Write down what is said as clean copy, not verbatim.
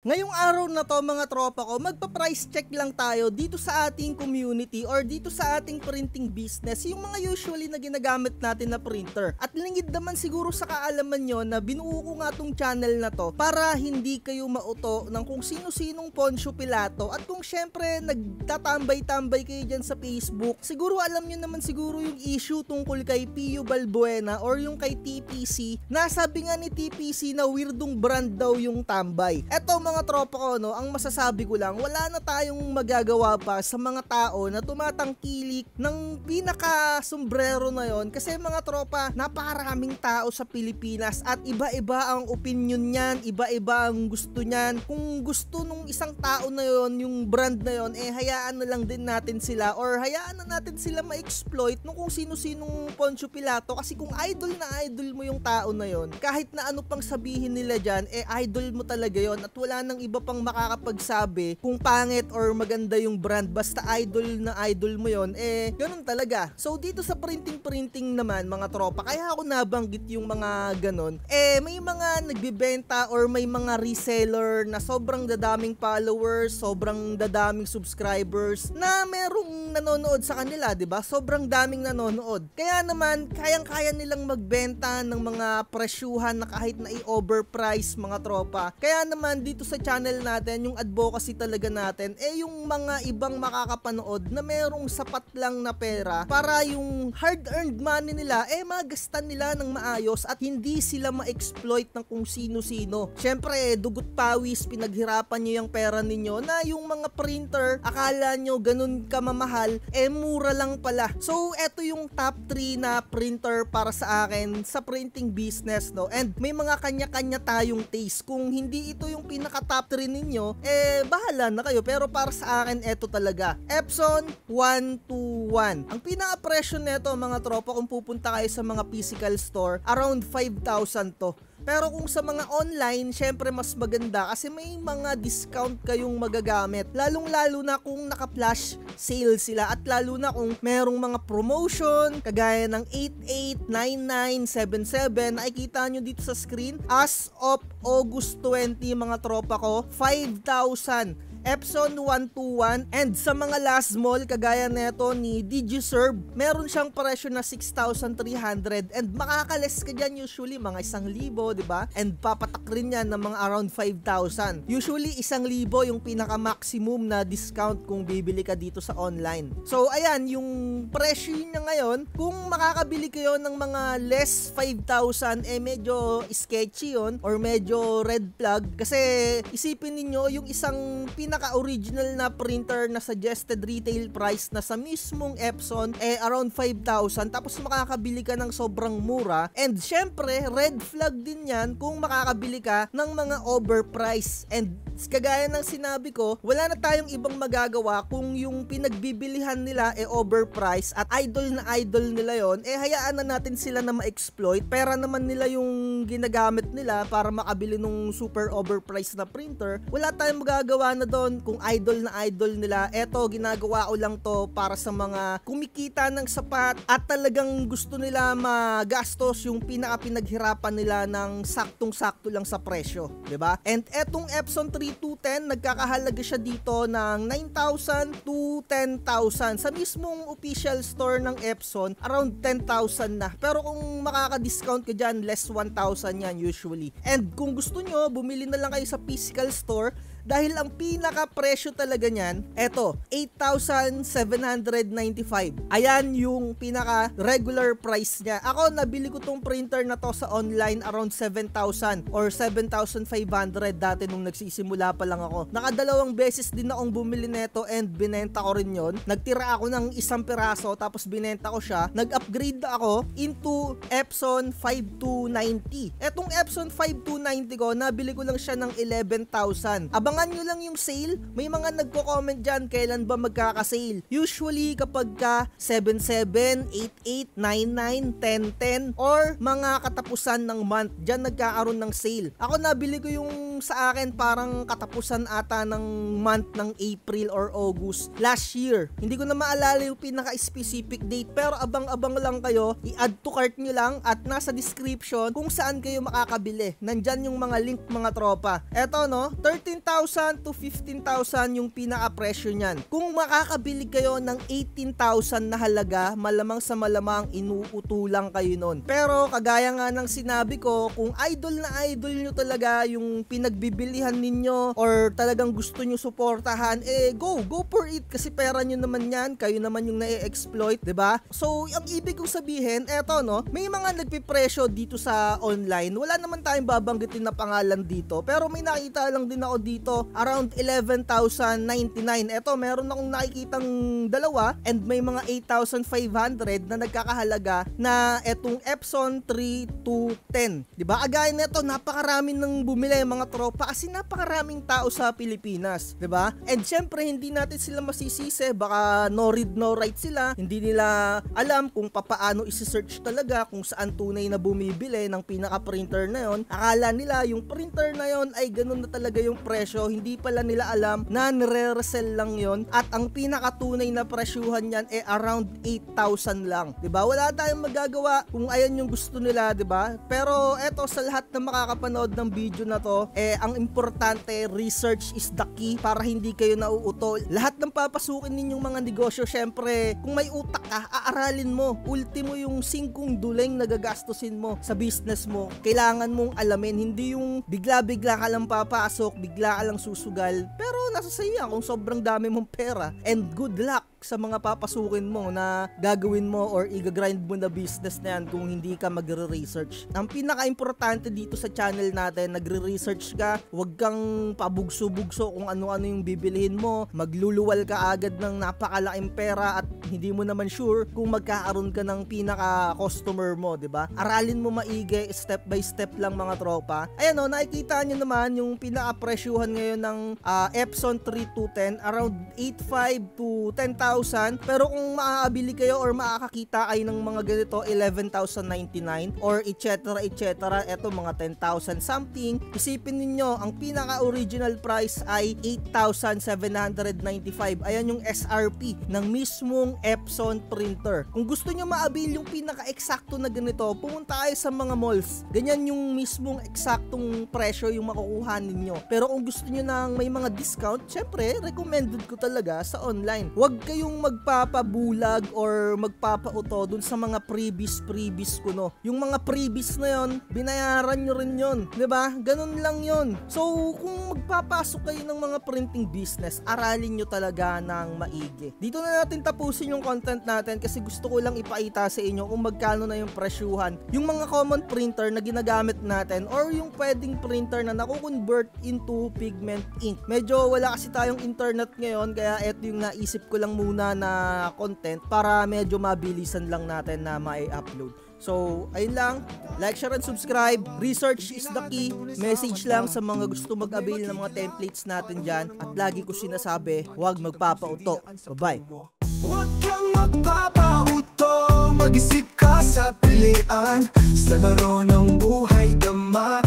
Ngayong araw na to mga tropa ko, magpa-price check lang tayo dito sa ating community or dito sa ating printing business, yung mga usually na ginagamit natin na printer. At lingid naman siguro sa kaalaman nyo na binuo ko nga tong channel na to para hindi kayo mauto ng kung sino-sinong Poncio Pilato. At kung syempre nagtatambay-tambay kayo dyan sa Facebook, siguro alam nyo naman siguro yung issue tungkol kay Pio Balbuena or yung kay TPC, na sabi nga ni TPC na weirdong brand daw yung tambay. Eto mga tropa ko, no, ang masasabi ko lang, wala na tayong magagawa pa sa mga tao na tumatangkilik ng pinaka-sombrero na yon, kasi mga tropa, napakaraming tao sa Pilipinas at iba-iba ang opinion niyan, iba-iba ang gusto niyan. Kung gusto nung isang tao na yon, yung brand na yon, hayaan na lang din natin sila or hayaan na natin sila ma-exploit nung kung sino-sinong Poncio Pilato, kasi kung idol na idol mo yung tao na yon, kahit na ano pang sabihin nila dyan, idol mo talaga yon at wala nang iba pang makakapagsabi kung pangit or maganda yung brand, basta idol na idol mo yon, ganun talaga. So dito sa printing naman mga tropa, kaya ako nabanggit yung mga ganun, may mga nagbibenta or may mga reseller na sobrang dadaming followers, sobrang dadaming subscribers na merong nanonood sa kanila, 'di ba? Sobrang daming nanonood. Kaya naman kayang-kaya nilang magbenta ng mga presyuhan na kahit na i-overprice mga tropa. Kaya naman dito sa channel natin, yung advocacy talaga natin, yung mga ibang makakapanood na merong sapat lang na pera para yung hard-earned money nila, magastan nila ng maayos at hindi sila ma-exploit ng kung sino-sino. Syempre, dugot pawis, pinaghirapan nyo yung pera ninyo na yung mga printer, akala nyo ganun kamamahal, mura lang pala. So, eto yung top 3 na printer para sa akin sa printing business, no? And may mga kanya-kanya tayong taste. Kung hindi ito yung pinaka-top 3 ninyo, bahala na kayo. Pero para sa akin, eto talaga. Epson 121. Ang pinaka-presyo neto mga tropa, kung pupunta kayo sa mga physical store, around 5,000 to. Pero kung sa mga online, syempre mas maganda kasi may mga discount kayong magagamit. Lalong-lalo na kung naka-flash sale sila at lalo na kung merong mga promotion kagaya ng 88, 99, 77. Nakikita nyo dito sa screen. As of August 20 mga tropa ko, 5,000. Epson 121, and sa mga last mall kagaya neto ni DigiServe, meron siyang presyo na 6,300 and makakales ka dyan usually mga 1,000, diba? And papatak rin yan ng mga around 5,000. Usually 1,000 yung pinaka-maximum na discount kung bibili ka dito sa online. So ayan, yung presyo niya ngayon, kung makakabili kayo ng mga less 5,000, medyo sketchy yon or medyo red flag, kasi isipin niyo yung isang pinaka-original na printer na suggested retail price na sa mismong Epson around 5,000, tapos makakabili ka ng sobrang mura, and syempre red flag din yan kung makakabili ka ng mga overpriced. And kagaya ng sinabi ko, wala na tayong ibang magagawa kung yung pinagbibilihan nila overpriced at idol na idol nila yon, hayaan na natin sila na ma-exploit. Pera naman nila yung ginagamit nila para makabili nung super overpriced na printer. Wala tayong magagawa na doon kung idol na idol nila. Eto, ginagawa ko lang to para sa mga kumikita ng sapat at talagang gusto nila magastos yung pinaka-pinaghirapan nila ng saktong-sakto lang sa presyo, 'di ba? And etong Epson 3210, nagkakahalaga siya dito ng 9,000 to 10,000. Sa mismong official store ng Epson, around 10,000 na. Pero kung makaka-discount ka dyan, less 1,000 yan usually. And kung gusto nyo, bumili na lang kayo sa physical store, dahil ang pinaka-presyo talaga niyan, eto, 8,795. Ayan yung pinaka-regular price niya. Ako, nabili ko tong printer na to sa online around 7,000 or 7,500 dati nung nagsisimula pa lang ako. Nakadalawang beses din akong bumili neto and binenta ko rin yon. Nagtira ako ng isang piraso tapos binenta ko siya. Nag-upgrade ako into Epson 5290. Etong Epson 5290 ko, nabili ko lang siya ng 11,000. Abangan abangan nyo lang yung sale. May mga nagko-comment dyan, kailan ba magkaka-sale? Usually kapag ka 7/7, 8/8, 9/9, 10/10 or mga katapusan ng month, dyan nagkakaroon ng sale. Ako nabili ko yung sa akin parang katapusan ata ng month ng April or August last year. Hindi ko na maalala yung pinaka-specific date, pero abang-abang lang kayo. I-add to cart nyo lang at nasa description kung saan kayo makakabili. Nandyan yung mga link mga tropa. Eto no, 13,000 to 15,000 yung pinaka-presyo nyan. Kung makakabili kayo ng 18,000 na halaga, malamang sa malamang inuutulang kayo nun. Pero kagaya nga ng sinabi ko, kung idol na idol nyo talaga yung pinagbibilihan ninyo or talagang gusto nyo suportahan, go for it kasi pera nyo naman yan, kayo naman yung na-exploit, 'di ba? So, ang ibig kong sabihin, eto no, may mga nagpipresyo dito sa online. Wala naman tayong babanggitin na pangalan dito, pero may nakita lang din ako dito around 11,099. Eto, meron akong nakikitang dalawa and may mga 8,500 na nagkakahalaga na etong Epson 3210. 'Di ba? Agaya nito, napakarami ng bumili mga tropa kasi napakaraming tao sa Pilipinas, 'di ba? And syempre hindi natin sila masisisi, baka no read no write sila, hindi nila alam kung papaano isi-search talaga kung saan tunay na bumibili ng pinaka-printer na yon. Akala nila yung printer na yon ay ganun na talaga yung presyo, hindi pala nila alam na nire-resell lang yon at ang pinakatunay na presyuhan niyan around 8,000 lang. 'Di ba? Wala tayong magagawa kung ayan yung gusto nila, 'di ba? Pero eto, sa lahat na makakapanood ng video na to, ang importante, research is the key para hindi kayo nauutol. Lahat ng papasukin ninyong mga negosyo, syempre, kung may utak ka, aaralin mo. Ultimo yung 5 duleng na gagastusin mo sa business mo. Kailangan mong alamin, hindi yung bigla-bigla ka lang papasok, bigla ka lang susugal. Pero nasa sayo yan kung sobrang dami mong pera. And good luck sa mga papasukin mo na gagawin mo or i-grind mo na business na yan kung hindi ka magre-research. Ang pinaka-importante dito sa channel natin, nagre-research ka, huwag kang pabugso-bugso kung ano-ano yung bibilihin mo, magluluwal ka agad ng napakalaking pera at hindi mo naman sure kung magkakaroon ka ng pinaka-customer mo, 'di ba? Aralin mo maigi, step by step lang mga tropa. Ayan o, nakikita nyo naman yung pinaka-presyuhan ngayon ng Epson 3210, around 8,500 to 10,000. Pero kung makakabili kayo or makakakita kayo ng mga ganito 11,099 or etc. eto mga 10,000 something, isipin niyo ang pinaka-original price ay 8,795. Ayan yung SRP ng mismong Epson printer. Kung gusto niyo maabil yung pinaka-eksakto na ganito, pumunta kayo sa mga malls. Ganyan yung mismong eksaktong presyo yung makukuha ninyo. Pero kung gusto niyo nang may mga discount, syempre recommended ko talaga sa online. Huwag kayong magpapabulag or magpapauto dun sa mga previous ko, no. Yung mga previous na yon, binayaran nyo rin yon, 'di ba? Ganun lang yon. So, kung magpapasok kayo ng mga printing business, aralin nyo talaga ng maigi. Dito na natin tapusin yung content natin kasi gusto ko lang ipakita sa inyo kung magkano na yung presyuhan. Yung mga common printer na ginagamit natin or yung pwedeng printer na nakukonvert into pigment ink. Medyo wala kasi tayong internet ngayon, kaya eto yung naisip ko lang muna na content para medyo mabilisan lang natin na mai-upload. So, ayun lang. Like, share, and subscribe. Research is the key. Message lang sa mga gusto mag-avail ng mga templates natin dyan. At lagi ko sinasabi, huwag magpapauto. Bye-bye. Huwag kang magpapauto, mag-isip ka sa pilian. Sa laro ng buhay dama